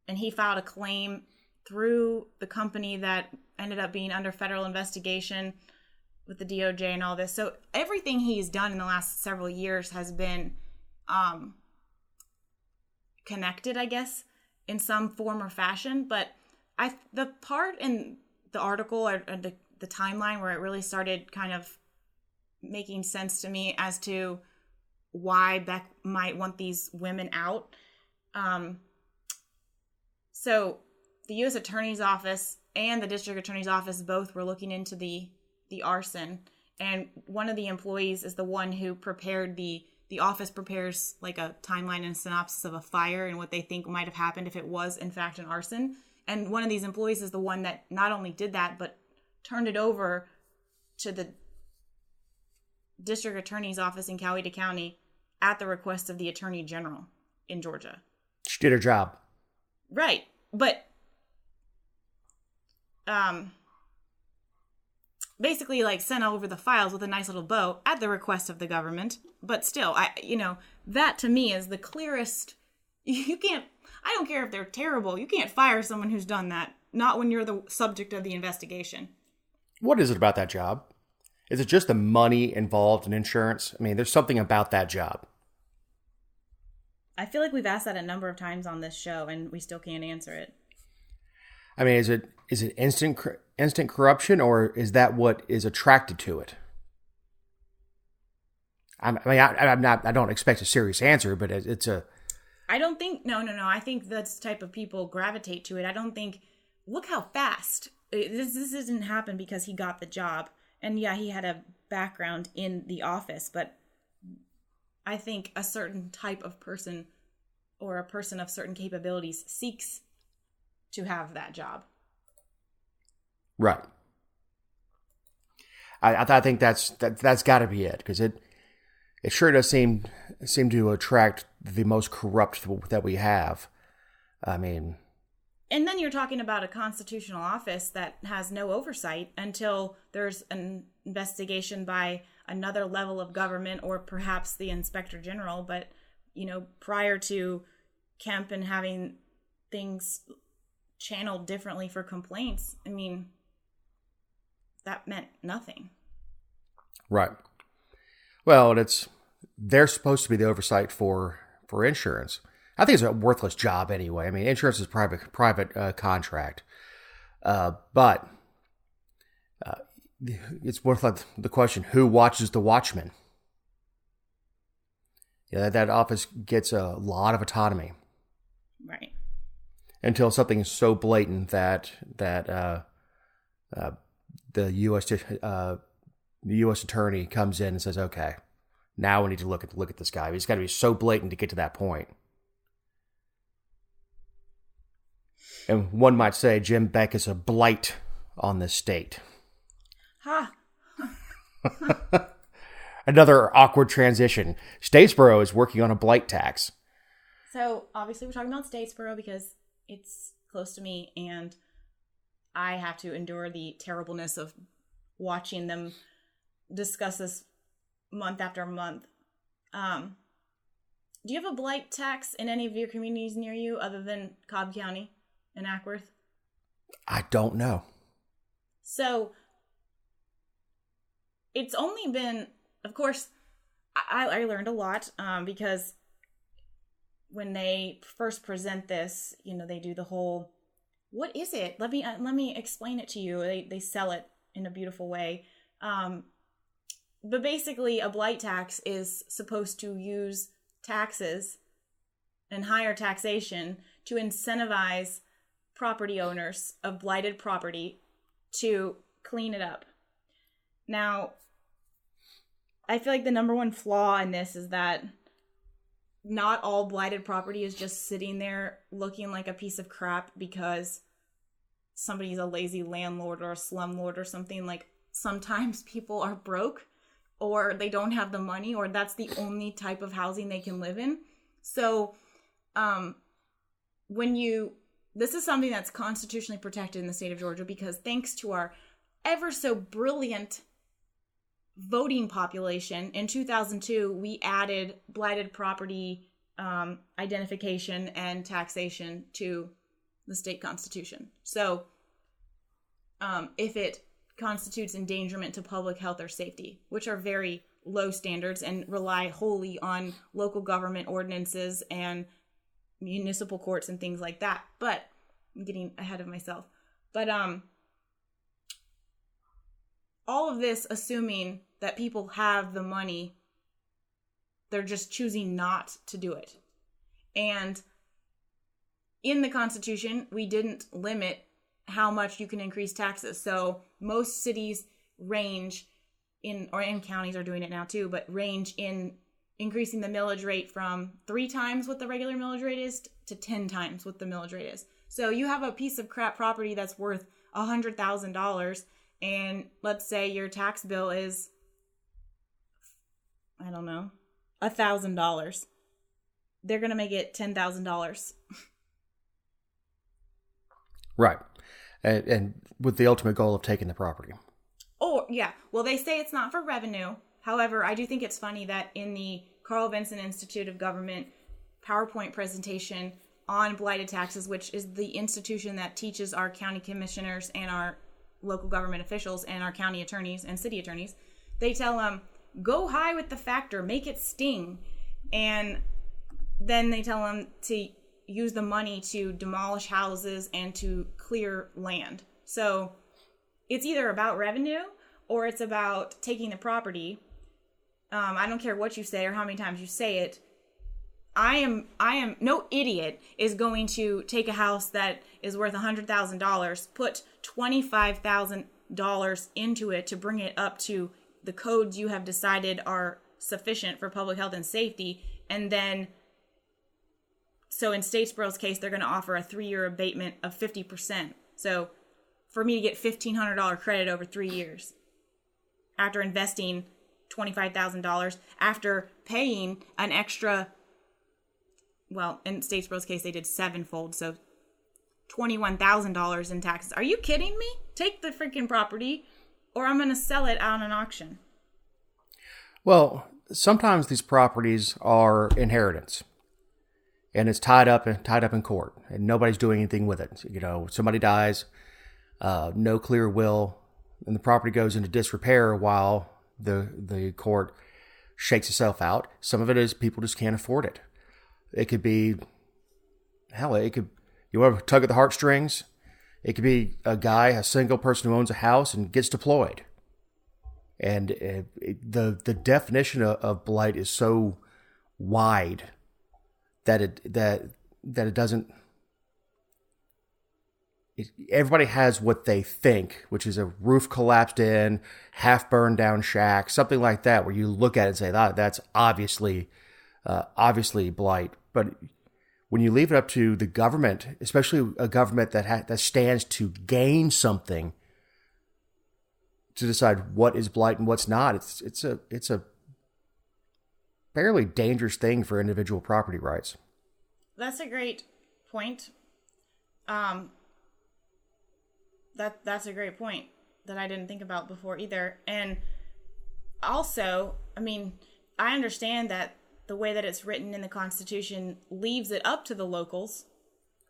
Speaker 3: and he filed a claim through the company that ended up being under federal investigation with the DOJ and all this. So everything he's done in the last several years has been connected, I guess, in some form or fashion. But the part in the article or the timeline where it really started kind of making sense to me as to why Beck might want these women out. So the U.S. Attorney's Office and the District Attorney's Office both were looking into the arson. And one of the employees is the one who prepared the office prepares like a timeline and synopsis of a fire and what they think might have happened if it was in fact an arson. And one of these employees is the one that not only did that, but turned it over to the District Attorney's Office in Coweta County at the request of the Attorney General in Georgia.
Speaker 2: She did her job.
Speaker 3: Right. But basically like sent over the files with a nice little bow at the request of the government. But still, that to me is the clearest. I don't care if they're terrible. You can't fire someone who's done that. Not when you're the subject of the investigation.
Speaker 2: What is it about that job? Is it just the money involved in insurance? I mean, there's something about that job.
Speaker 3: I feel like we've asked that a number of times on this show, and we still can't answer it.
Speaker 2: I mean, is it instant corruption, or is that what is attracted to it? I don't expect a serious answer, but it's a.
Speaker 3: I don't think no. I think that's the type of people gravitate to it. I don't think. Look how fast this didn't happen because he got the job, and yeah, he had a background in the office, but I think a certain type of person or a person of certain capabilities seeks to have that job.
Speaker 2: Right. I think that's got to be it, because it sure does seem to attract the most corrupt that we have. I mean,
Speaker 3: and then you're talking about a constitutional office that has no oversight until there's an investigation by another level of government or perhaps the inspector general. But, prior to Kemp and having things channeled differently for complaints, I mean, that meant nothing. Right.
Speaker 2: Well, they're supposed to be the oversight for insurance. I think it's a worthless job anyway. I mean, insurance is private contract, but it's worth the question: who watches the watchman? Yeah, that office gets a lot of autonomy,
Speaker 3: right?
Speaker 2: Until something is so blatant that the U.S. attorney comes in and says, "Okay, now we need to look at this guy. He's got to be so blatant to get to that point." And one might say Jim Beck is a blight on this state.
Speaker 3: Ha!
Speaker 2: Another awkward transition. Statesboro is working on a blight tax.
Speaker 3: So, obviously, we're talking about Statesboro because it's close to me, and I have to endure the terribleness of watching them discuss this month after month. Do you have a blight tax in any of your communities near you other than Cobb County and Ackworth?
Speaker 2: I don't know.
Speaker 3: So, it's only been, of course, I learned a lot because when they first present this, they do the whole, what is it? Let me explain it to you. They sell it in a beautiful way. But basically, a blight tax is supposed to use taxes and higher taxation to incentivize property owners of blighted property to clean it up. Now, I feel like the number one flaw in this is that not all blighted property is just sitting there looking like a piece of crap because somebody's a lazy landlord or a slumlord or something. Like, sometimes people are broke or they don't have the money, or that's the only type of housing they can live in. So this is something that's constitutionally protected in the state of Georgia, because thanks to our ever so brilliant voting population, in 2002, we added blighted property identification and taxation to the state constitution. So if it constitutes endangerment to public health or safety, which are very low standards and rely wholly on local government ordinances and municipal courts and things like that. But I'm getting ahead of myself. But all of this assuming that people have the money, they're just choosing not to do it. And in the Constitution, we didn't limit how much you can increase taxes. So most cities range in, or in counties are doing it now too, but range in increasing the millage rate from 3 times what the regular millage rate is to 10 times what the millage rate is. So you have a piece of crap property that's worth $100,000, and let's say your tax bill is, I don't know, $1,000. They're going to make it $10,000.
Speaker 2: Right. And with the ultimate goal of taking the property.
Speaker 3: Oh, yeah. Well, they say it's not for revenue. However, I do think it's funny that in the Carl Vinson Institute of Government PowerPoint presentation on blighted taxes, which is the institution that teaches our county commissioners and our local government officials and our county attorneys and city attorneys, they tell them, go high with the factor, make it sting. And then they tell them to use the money to demolish houses and to clear land. So it's either about revenue or it's about taking the property. I don't care what you say or how many times you say it. I am no idiot is going to take a house that is worth $100,000, put $25,000 into it to bring it up to the codes you have decided are sufficient for public health and safety, and then, so in Statesboro's case, they're going to offer a 3-year abatement of 50%. So for me to get $1,500 credit over 3 years after investing $25,000, after paying an extra, well, in Statesboro's case, they did 7-fold, so $21,000 in taxes. Are you kidding me? Take the freaking property, or I'm going to sell it on an auction.
Speaker 2: Well, sometimes these properties are inheritance, and it's tied up in court, and nobody's doing anything with it. You know, somebody dies, no clear will, and the property goes into disrepair while the court shakes itself out. Some of it is people just can't afford it. It could be, you want to tug at the heartstrings. It could be a single person who owns a house and gets deployed. And the definition of blight is so wide that it doesn't. Everybody has what they think, which is a roof collapsed in, half burned down shack, something like that, where you look at it and say, that's obviously blight. But when you leave it up to the government, especially a government that stands to gain something, to decide what is blight and what's not, it's a fairly dangerous thing for individual property rights.
Speaker 3: That's a great point. That's a great point that I didn't think about before either. And also, I mean, I understand that the way that it's written in the Constitution leaves it up to the locals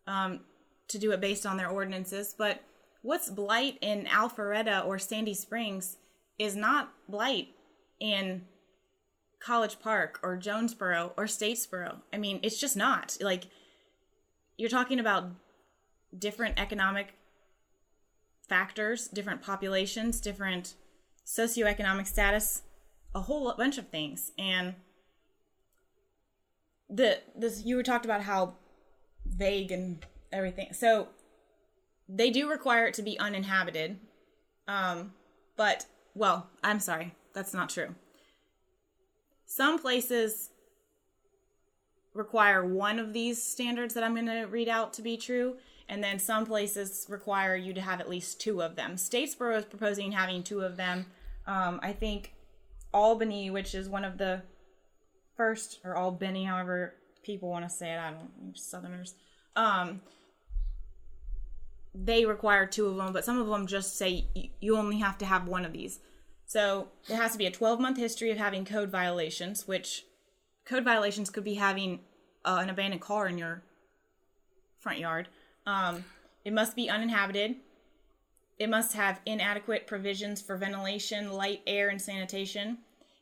Speaker 3: to do it based on their ordinances. But what's blight in Alpharetta or Sandy Springs is not blight in College Park or Jonesboro or Statesboro. I mean, it's just not. Like, you're talking about different economic factors, different populations, different socioeconomic status. a whole bunch of things. And you were talked about how vague and everything. So they do require it to be uninhabited. But, well, I'm sorry. That's not true. Some places require one of these standards that I'm going to read out to be true. And then some places require you to have at least two of them. Statesboro is proposing having two of them. I think Albany, which is one of the first, or Albany, however people want to say it, I don't, Southerners, they require two of them, but some of them just say you only have to have one of these. So it has to be a 12-month history of having code violations, which code violations could be having an abandoned car in your front yard. It must be uninhabited. It must have inadequate provisions for ventilation, light, air, and sanitation,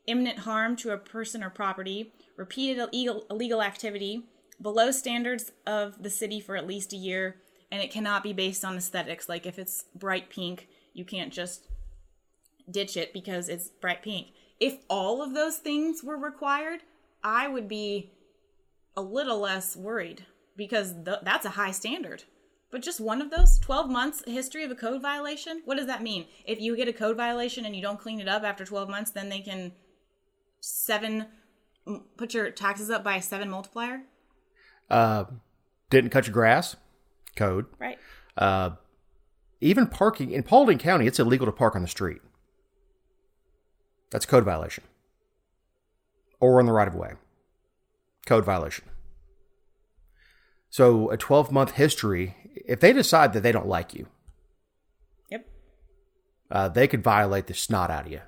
Speaker 3: imminent harm to a person or property, repeated illegal activity, below standards of the city for at least a year, and it cannot be based on aesthetics. Like if it's bright pink, you can't just ditch it because it's bright pink. If all of those things were required, I would be a little less worried because that's a high standard. But just one of those, 12 months history of a code violation, what does that mean? If you get a code violation and you don't clean it up after 12 months, then they can put your taxes up by a 7 multiplier?
Speaker 2: Didn't cut your grass? Code.
Speaker 3: Right.
Speaker 2: Even parking in Paulding County, it's illegal to park on the street. That's a code violation. Or on the right of way. Code violation. So a 12-month history, if they decide that they don't like you,
Speaker 3: yep,
Speaker 2: they could violate the snot out of you.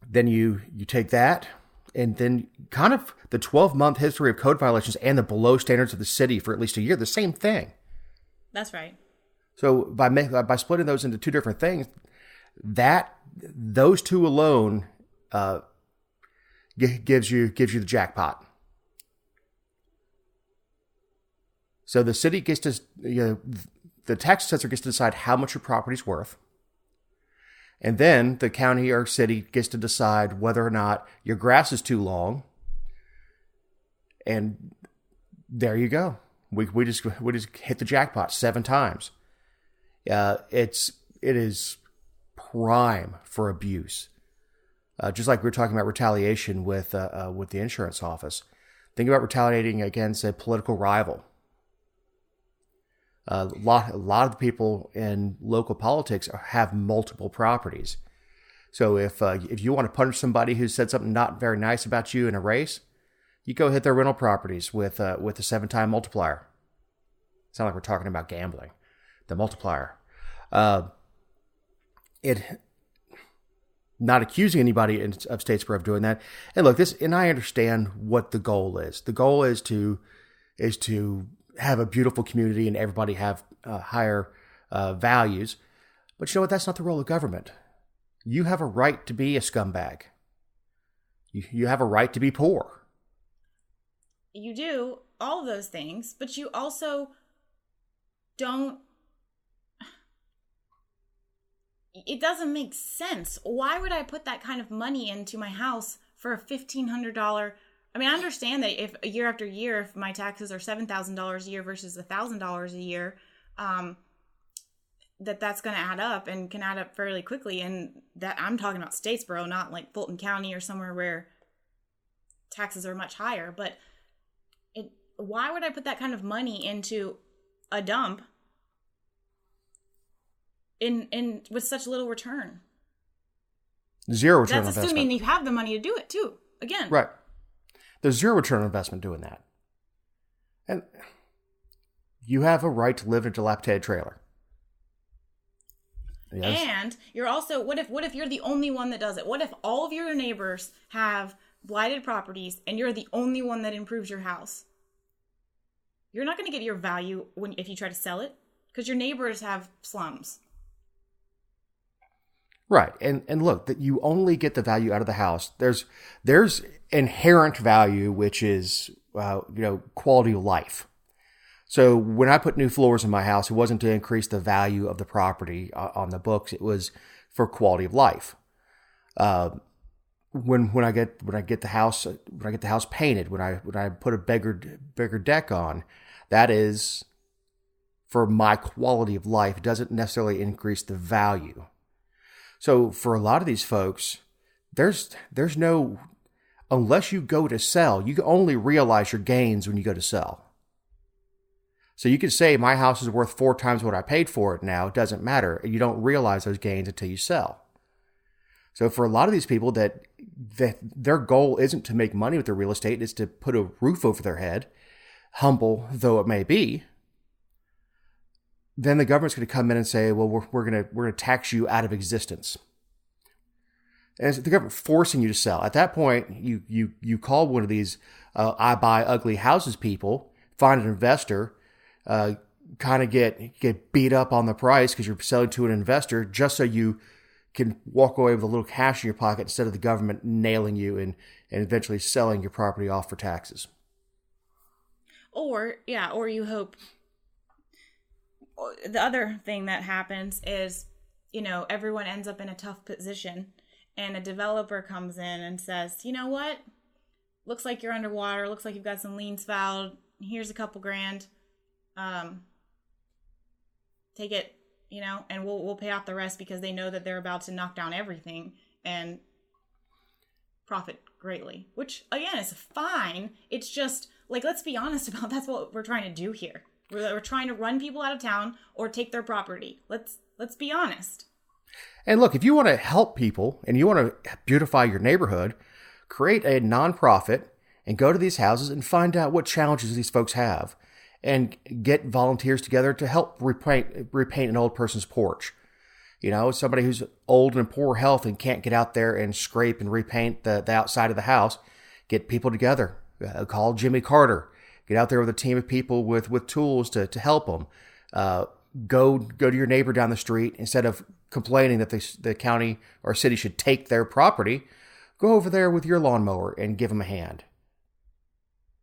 Speaker 2: Then you take that, and then kind of the 12-month history of code violations and the below standards of the city for at least a year, the same thing.
Speaker 3: That's right.
Speaker 2: So by splitting those into two different things, those two alone gives you the jackpot. So the city gets to, the tax assessor gets to decide how much your property's worth. And then the county or city gets to decide whether or not your grass is too long. And there you go. We just hit the jackpot 7 times. It is prime for abuse. Just like we were talking about retaliation with the insurance office. Think about retaliating against a political rival. A lot of the people in local politics have multiple properties. So if you want to punish somebody who said something not very nice about you in a race, you go hit their rental properties with a 7-time multiplier. It's not like we're talking about gambling. The multiplier. Not accusing anybody of Statesboro of doing that. And look, and I understand what the goal is. The goal is to have a beautiful community and everybody have higher values. But you know what? That's not the role of government. You have a right to be a scumbag. You have a right to be poor.
Speaker 3: You do all of those things, but you also don't. It doesn't make sense. Why would I put that kind of money into my house for a $1,500? I mean, I understand that if year after year, if my taxes are $7,000 a year versus $1,000 a year, that's going to add up and can add up fairly quickly. And that I'm talking about Statesboro, not like Fulton County or somewhere where taxes are much higher. But why would I put that kind of money into a dump in with such little return?
Speaker 2: Zero return on
Speaker 3: That's
Speaker 2: investment.
Speaker 3: assuming you have the money to do it too. Again,
Speaker 2: Right. There's zero return on investment doing that. And you have a right to live in a dilapidated trailer. Yes.
Speaker 3: And you're also, what if you're the only one that does it? What if all of your neighbors have blighted properties and you're the only one that improves your house? You're not going to get your value if you try to sell it because your neighbors have slums.
Speaker 2: Right. And look, that you only get the value out of the house. There's inherent value, which is, quality of life. So when I put new floors in my house, it wasn't to increase the value of the property on the books. It was for quality of life. When I get the house painted, when I put a bigger deck on, that is for my quality of life. It doesn't necessarily increase the value. So for a lot of these folks, there's no, unless you go to sell, you can only realize your gains when you go to sell. So you could say my house is worth 4 times what I paid for it now. It doesn't matter. You don't realize those gains until you sell. So for a lot of these people that their goal isn't to make money with their real estate, it's to put a roof over their head, humble though it may be, then the government's going to come in and say, well, we're going to tax you out of existence. And it's the government forcing you to sell. At that point, you call one of these I buy ugly houses people, find an investor, kind of get beat up on the price because you're selling to an investor just so you can walk away with a little cash in your pocket instead of the government nailing you and eventually selling your property off for taxes.
Speaker 3: Or you hope. The other thing that happens is, everyone ends up in a tough position and a developer comes in and says, you know what? Looks like you're underwater. Looks like you've got some liens filed. Here's a couple grand. Take it, and we'll pay off the rest because they know that they're about to knock down everything and profit greatly, which again is fine. It's just like, let's be honest about that's what we're trying to do here. We're trying to run people out of town or take their property. Let's be honest.
Speaker 2: And look, if you want to help people and you want to beautify your neighborhood, create a nonprofit and go to these houses and find out what challenges these folks have and get volunteers together to help repaint an old person's porch. Somebody who's old and in poor health and can't get out there and scrape and repaint the outside of the house. Get people together. Call Jimmy Carter. Get out there with a team of people with tools to help them. Go to your neighbor down the street. Instead of complaining that the county or city should take their property, go over there with your lawnmower and give them a hand.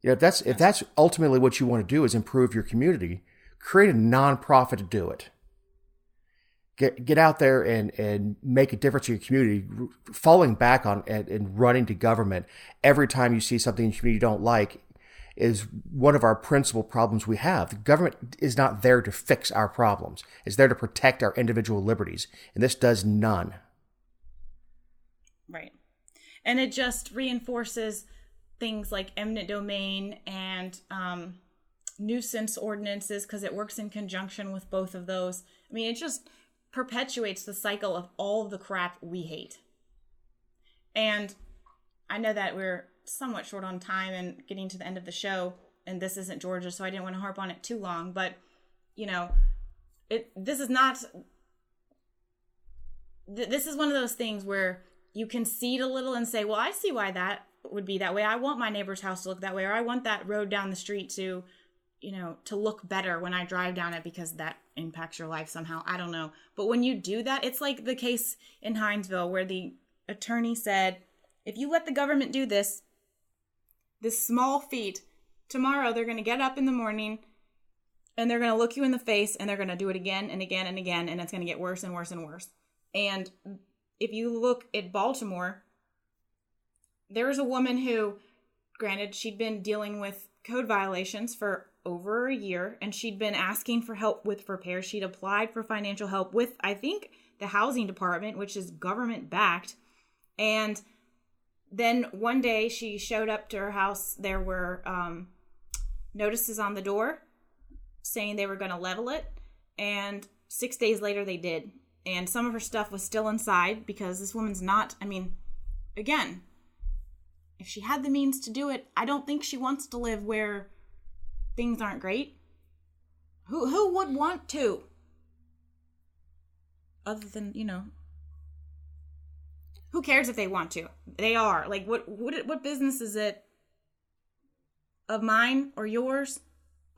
Speaker 2: If that's ultimately what you want to do is improve your community, create a nonprofit to do it. Get out there and make a difference in your community. Falling back on and running to government every time you see something in your community you don't like is one of our principal problems we have. The government is not there to fix our problems. It's there to protect our individual liberties, and this does none.
Speaker 3: Right. And it just reinforces things like eminent domain and nuisance ordinances because it works in conjunction with both of those. I mean, it just perpetuates the cycle of all of the crap we hate. And I know that we're somewhat short on time and getting to the end of the show, and this isn't Georgia, so I didn't want to harp on it too long, but this is one of those things where you concede a little and say, well, I see why that would be that way. I want my neighbor's house to look that way, or I want that road down the street to look better when I drive down it because that impacts your life somehow. I don't know. But when you do that, it's like the case in Hinesville where the attorney said, if you let the government do this small feat, tomorrow they're going to get up in the morning and they're going to look you in the face and they're going to do it again and again and again, and it's going to get worse and worse and worse. And if you look at Baltimore, there's a woman who, granted, she'd been dealing with code violations for over a year, and she'd been asking for help with repairs. She'd applied for financial help with, I think, the housing department, which is government backed. And then one day she showed up to her house. There were notices on the door saying they were going to level it. And 6 days later they did. And some of her stuff was still inside because this woman's not, again, if she had the means to do it, I don't think she wants to live where things aren't great. Who would want to? Other than, who cares if they want to? They are. Like, what business is it of mine or yours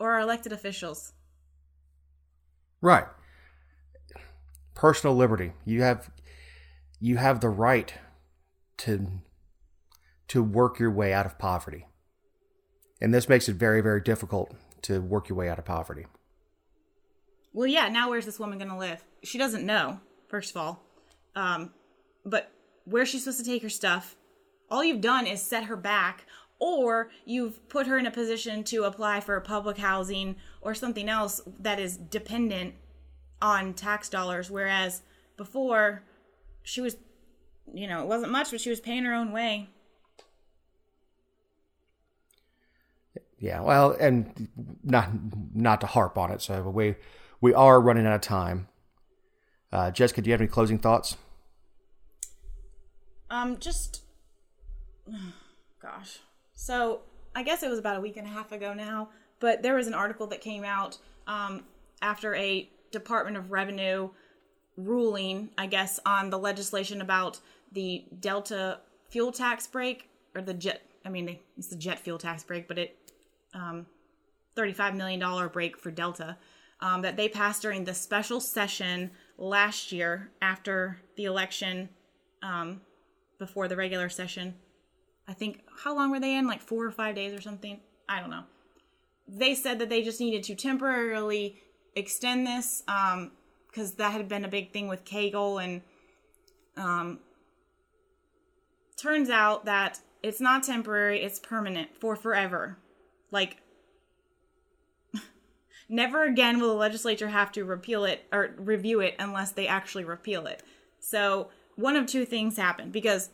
Speaker 3: or our elected officials?
Speaker 2: Right. Personal liberty. You have the right to work your way out of poverty. And this makes it very, very difficult to work your way out of poverty.
Speaker 3: Well, yeah, now where's this woman going to live? She doesn't know, first of all. But where's she supposed to take her stuff? All you've done is set her back, or you've put her in a position to apply for public housing or something else that is dependent on tax dollars. Whereas before, she was, it wasn't much, but she was paying her own way.
Speaker 2: Yeah, well, and not to harp on it, so we are running out of time. Jessica, do you have any closing thoughts?
Speaker 3: Gosh. So I guess it was about a week and a half ago now, but there was an article that came out after a Department of Revenue ruling, I guess, on the legislation about the Delta fuel tax break, or it's the jet fuel tax break, but $35 million break for Delta, that they passed during the special session last year after the election, before the regular session. I think, how long were they in? Like 4 or 5 days or something? I don't know. They said that they just needed to temporarily extend this, because that had been a big thing with Kegel, and turns out that it's not temporary, it's permanent for forever. Like, never again will the legislature have to repeal it or review it unless they actually repeal it. So one of two things happened, because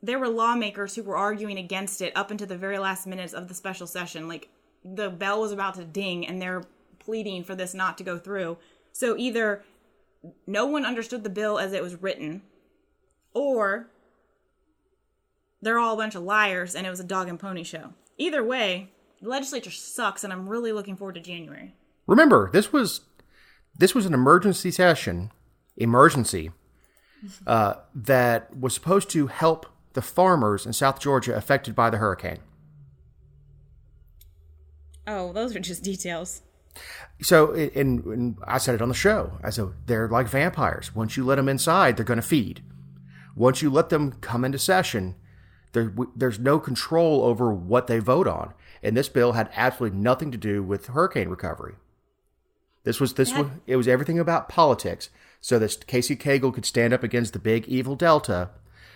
Speaker 3: there were lawmakers who were arguing against it up until the very last minutes of the special session. Like, the bell was about to ding and they're pleading for this not to go through. So either no one understood the bill as it was written, or they're all a bunch of liars and it was a dog and pony show. Either way, the legislature sucks, and I'm really looking forward to January.
Speaker 2: Remember, this was an emergency session, that was supposed to help the farmers in South Georgia affected by the hurricane.
Speaker 3: Oh, those are just details.
Speaker 2: So, and I said it on the show. I said, they're like vampires. Once you let them inside, they're going to feed. Once you let them come into session, there's no control over what they vote on. And this bill had absolutely nothing to do with hurricane recovery. It was everything about politics, so that Casey Cagle could stand up against the big evil Delta,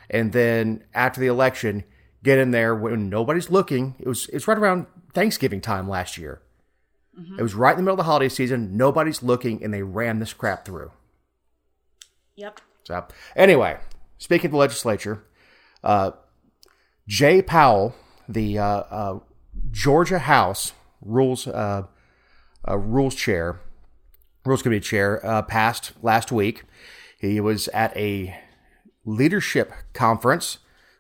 Speaker 2: and then after the election, get in there when nobody's looking. It's right around Thanksgiving time last year. Mm-hmm. It was right in the middle of the holiday season. Nobody's looking, and they ran this crap through.
Speaker 3: Yep.
Speaker 2: So anyway, speaking of the legislature, Jay Powell, the Georgia House Rules Committee chair, passed last week. He was at a leadership conference,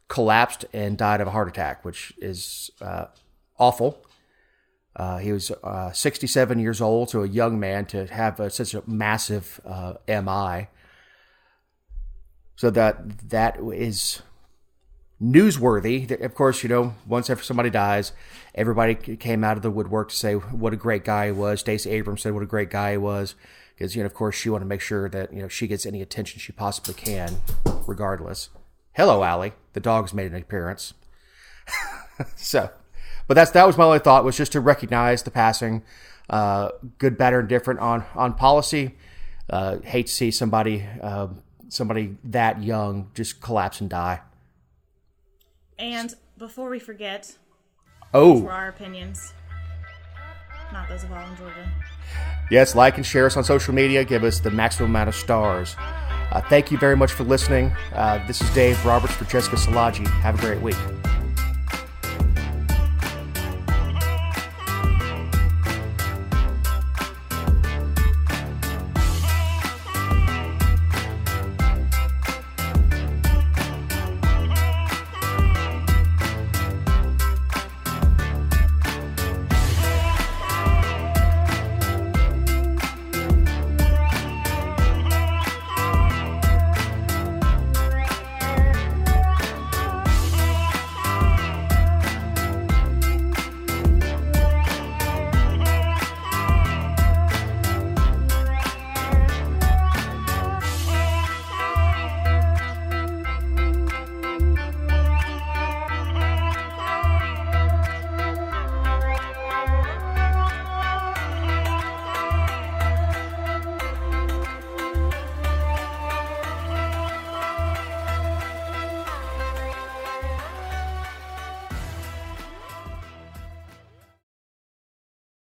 Speaker 2: collapsed, and died of a heart attack, which is awful. He was 67 years old, so a young man to have such a massive MI. So that is newsworthy. Of course, once after somebody dies, everybody came out of the woodwork to say what a great guy he was. Stacey Abrams said what a great guy he was, because of course she wanted to make sure that she gets any attention she possibly can, regardless. Hello, Allie. The dog's made an appearance. But that was my only thought, was just to recognize the passing. Good, bad, or indifferent on policy. Hate to see somebody that young just collapse and die.
Speaker 3: And before we forget, these were our opinions, not those of all in Georgia.
Speaker 2: Yes, like and share us on social media. Give us the maximum amount of stars. Thank you very much for listening. This is Dave Roberts for Jessica Salaji. Have a great week.